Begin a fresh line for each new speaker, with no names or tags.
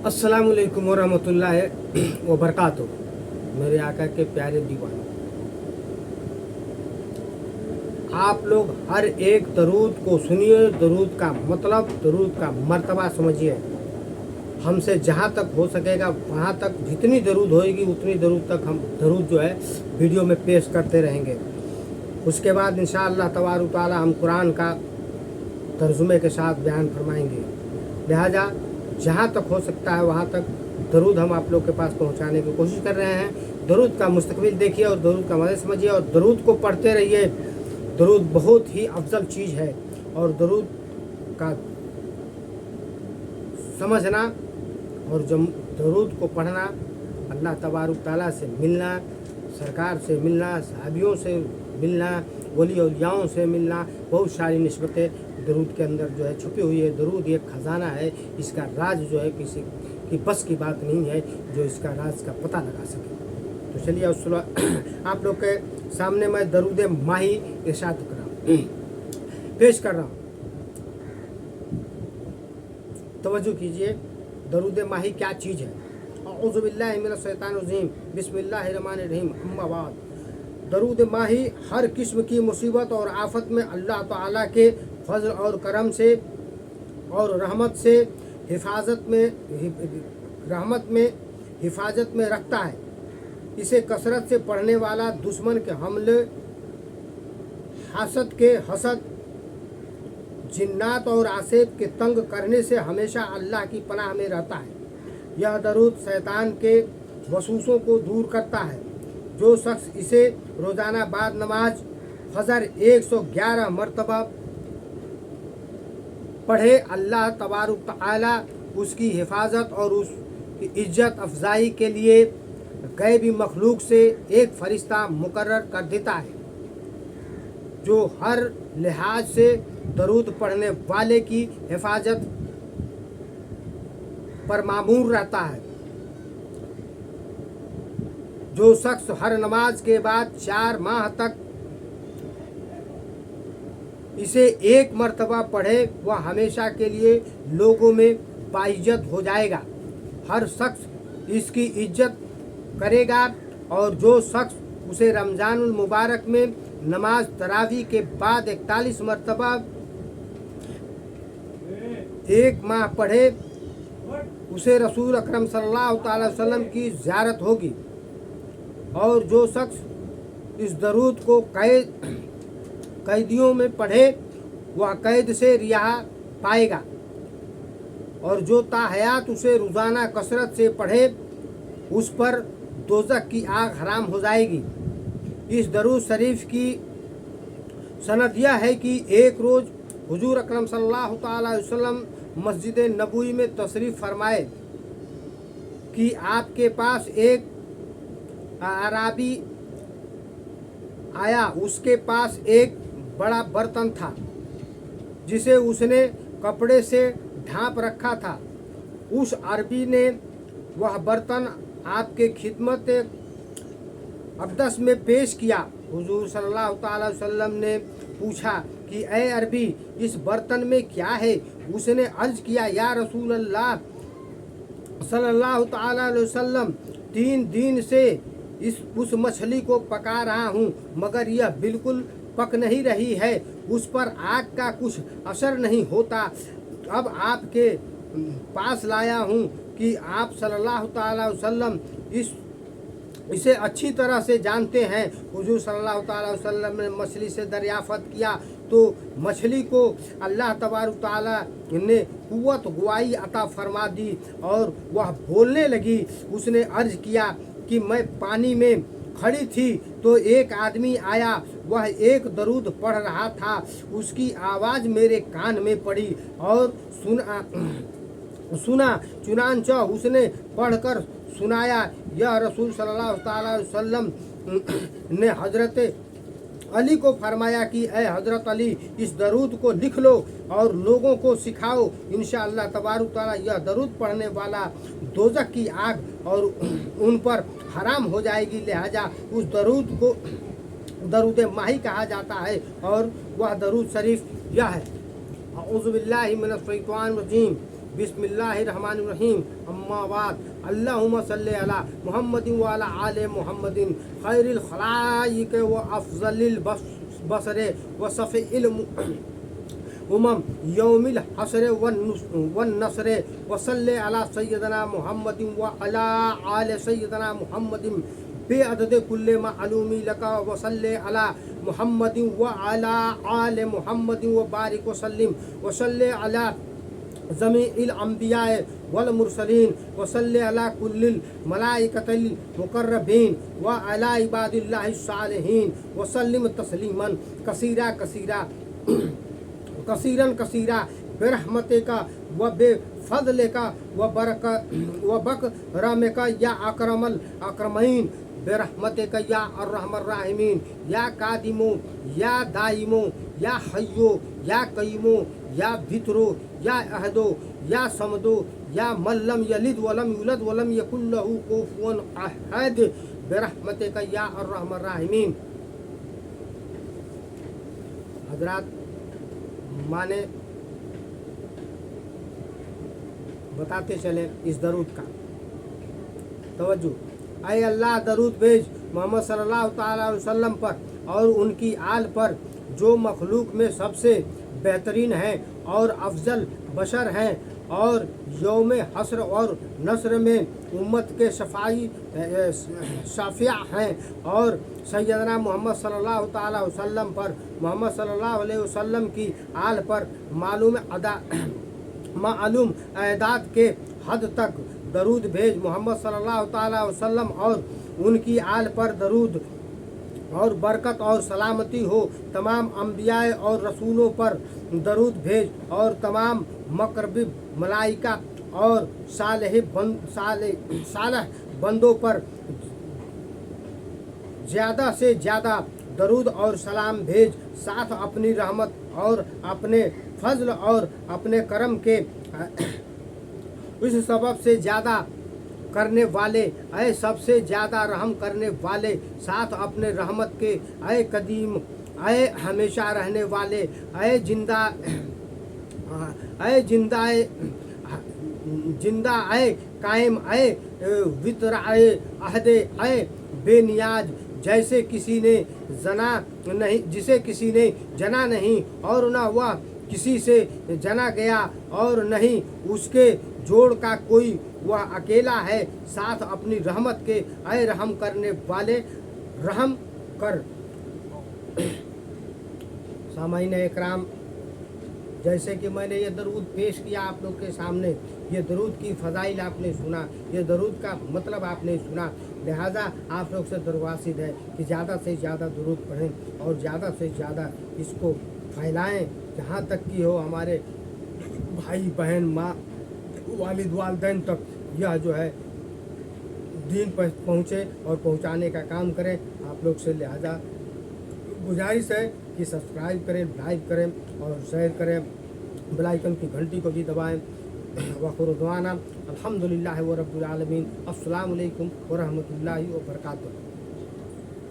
अस्सलामु अलैकुम वरहमतुल्लाहि वबरकातुहू। मेरे आका के प्यारे दीवानों, आप लोग हर एक दरूद को सुनिए, दरूद का मतलब, दरूद का मर्तबा समझिए। हमसे जहाँ तक हो सकेगा वहाँ तक जितनी दरूद होएगी उतनी दरूद तक हम दरूद जो है वीडियो में पेश करते रहेंगे। उसके बाद इंशाअल्लाह तबारक तआला हम कुरान का तर्जुमे के साथ बयान फरमाएंगे। लिहाजा जहाँ तक हो सकता है वहाँ तक दरूद हम आप लोग के पास पहुँचाने की कोशिश कर रहे हैं। दरूद का मुस्तकबिल देखिए और दरूद का मज़ा समझिए और दरूद को पढ़ते रहिए। दरूद बहुत ही अफजल चीज़ है और दरूद का समझना और जब दरूद को पढ़ना, अल्लाह तबारक तआला से मिलना, सरकार से मिलना, सहाबियों से मिलना, वली औलियाओं से मिलना, बहुत सारी निस्बतें दरूद के अंदर जो है छुपी हुई है। दरूद एक ख़जाना है, इसका राज जो है किसी की बस की बात नहीं है जो इसका राज का पता लगा सके। तो चलिए आप लोग के सामने मैं दरूद माही इरशाद कर रहा हूँ, पेश कर रहा हूँ। तवज्जो कीजिए, दरूद माही क्या चीज़ है। औज़ु बिल्लाहि मिनश शैतानिर रजीम, बिस्मिल्लाहिर रहमानिर रहीम, अम्मा बाद। दरूद माही हर किस्म की मुसीबत और आफत में अल्लाह ताला के फजल और करम से और रहमत में रखता है। इसे कसरत से पढ़ने वाला दुश्मन के हमले, हसद, जिन्नात और आसेब के तंग करने से हमेशा अल्लाह की पनाह में रहता है। यह दरूद शैतान के वसूसों को दूर करता है। जो शख्स इसे रोज़ाना बाद नमाज फजर 111 मरतबा पढ़े, अल्लाह तबारक तआला उसकी हिफाजत और उसकी इज्जत अफजाई के लिए गैबी मखलूक से एक फरिश्ता मुकर्रर कर देता है जो हर लिहाज से दरूद पढ़ने वाले की हिफाजत पर मामूर रहता है। जो शख्स हर नमाज के बाद 4 माह तक इसे एक मर्तबा पढ़े, वह हमेशा के लिए लोगों में बाइज्जत हो जाएगा। हर शख्स इसकी इज्जत करेगा और जो शख्स उसे रमज़ानुल मुबारक में नमाज तरावी के बाद 41 मरतबा 1 माह पढ़े, उसे रसूल अकरम सल्लल्लाहु अलैहि वसल्लम की ज़ियारत होगी। और जो शख्स इस दरूद को कैदियों में पढ़े, वह कैद से रिहा पाएगा। और जो ताहयात उसे रोज़ाना कसरत से पढ़े, उस पर दोज़ख की आग हराम हो जाएगी। इस दरूद शरीफ की सनद यह है कि एक रोज़ हुजूर अकरम सल्लल्लाहु अलैहि वसल्लम मस्जिद नबवी में तशरीफ़ फरमाए कि आपके पास एक अराबी आया। उसके पास एक बड़ा बर्तन था जिसे उसने कपड़े से ढांप रखा था। उस अरबी ने वह बर्तन आपके खिदमत अक़दस में पेश किया। हुजूर सल्लल्लाहु अलैहि वसल्लम ने पूछा कि ए अरबी, इस बर्तन में क्या है? उसने अर्ज़ किया, या रसूल अल्लाह सल्लल्लाहु अलैहि वसल्लम, 3 दिन से उस मछली को पका रहा हूँ मगर यह बिल्कुल पक नहीं रही है, उस पर आग का कुछ असर नहीं होता। अब आपके पास लाया हूँ कि आप सल्लल्लाहु अलैहि वसल्लम इसे अच्छी तरह से जानते हैं। हुजूर सल्लल्लाहु अलैहि वसल्लम ने मछली से दरियाफ़त किया तो मछली को अल्लाह तबारक तआला ने कुव्वत गुआई अता फरमा दी और वह बोलने लगी। उसने अर्ज़ किया कि मैं पानी में खड़ी थी तो एक आदमी आया, वह एक दरूद पढ़ रहा था। उसकी आवाज़ मेरे कान में पड़ी और सुना। चुनांचा उसने पढ़कर सुनाया। यह रसूल सल्लल्लाहु अलैहि वसल्लम ने हज़रत अली को फरमाया कि ए हज़रत अली, इस दरूद को लिख लो और लोगों को सिखाओ। इंशाअल्लाह तबारक तआला यह दरूद पढ़ने वाला दोज़ख की आग और उन पर हराम हो जाएगी। लिहाजा उस दरूद को दरूद माही कहा जाता है और वह दरूद शरीफ यह है। औज़ु बिल्लाहि मिनश शैतानिर रजीम, बिस्मिल्लाहिर्रहमानिर्रहीम अम्मा बाद अल्लाहुम्मा सल्ली अला मुहम्मदिन व अला आले मुहम्मदिन खैरिल खलाइक व अफजलिल बसरे व सफ़ील उमम यौमिल हसरे वन नसरे वसल्ले अला सय्यदना मुहम्मदिन व अला आले सय्यदना मुहम्मदिन बेअदद कुल्ले मालूमी लका वसल्ले अला मुहम्मदिन व अला आले मुहम्मदिन व बारिक वसल्लिम वसल्ले अला जमीइल अंबिया वल मुरसलीन वसल्ले अला कुल्लिल मलाइकतिल मुकर्रबीन व अला इबादिल्लाहिस सालिहीन वसल्लिम तस्लीमन कसीरा कसीरा कसीरन कसीरा बेरहमते का व बेफज़ले का व बकरम का या अकरमल अकरमईन बेरहमते का या अर्रहमर राहिमीन या कादिमो या दाइमो या हय्यो या कय्युमो या भितरो या अहदो या समदो या मल्लम यलिद वलम युलद वलम यकुल लहू कुफुवन अहद बेरहमते का या अर्रहमर राहिमीन। हजरात माने बताते चले इस दरूद का तवज्जो। ऐ अल्लाह दरूद भेज मोहम्मद सल्लल्लाहु ताला अलैहि वसल्लम पर और उनकी आल पर जो मखलूक में सबसे बेहतरीन हैं और अफजल बशर हैं और यौम हसर और नसर में उम्मत के शाफिया हैं और सैयदना मोहम्मद सल्लल्लाहु ताला अलैहि वसल्लम पर मोहम्मद सल्लल्लाहु अलैहि वसल्लम की आल पर मालूम एदाद के हद तक दरूद भेज मोहम्मद सल्लल्लाहु ताला अलैहि वसल्लम और उनकी आल पर दरूद और बरकत और सलामती हो। तमाम अंबिया और रसूलों पर दरूद भेज और तमाम मकरबिब मलाइका और सालेह बंदों पर ज़्यादा से ज़्यादा दरूद और सलाम भेज। साथ अपनी रहमत और अपने फजल और अपने करम के इस सबब से ज़्यादा करने वाले ऐ सबसे ज़्यादा रहम करने वाले साथ अपने रहमत के ऐ कदीम ऐ हमेशा रहने वाले ऐ जिंदा ऐ कायम ऐ वितर ऐ अहदे ऐ बेनियाज जिसे किसी ने जना नहीं और न वह किसी से जना गया और नहीं उसके जोड़ का कोई वह अकेला है। साथ अपनी रहमत के ऐ रहम करने वाले रहम कर। सामाईन इकराम, जैसे कि मैंने ये दरूद पेश किया आप लोग के सामने, ये दरूद की फ़ज़ाइल आपने सुना, ये दरूद का मतलब आपने सुना। लिहाजा आप लोग से दरवासिद है कि ज़्यादा से ज़्यादा दरूद पढ़ें और ज़्यादा से ज़्यादा इसको फैलाएं, जहाँ तक कि हो हमारे भाई बहन माँ वालिद वालिदैन तक यह जो है दीन पर पहुँचे और पहुँचाने का काम करें। आप लोग से लिहाजा गुजारिश है कि सब्सक्राइब करें, लाइक करें और शेयर करें, बेल आइकन की घंटी को भी दबाएं। वखुर दुआना अल्हम्दुलिल्लाहि व रब्बिल आलमीन। अस्सलामु अलैकुम व रहमतुल्लाहि व बरकातुहू।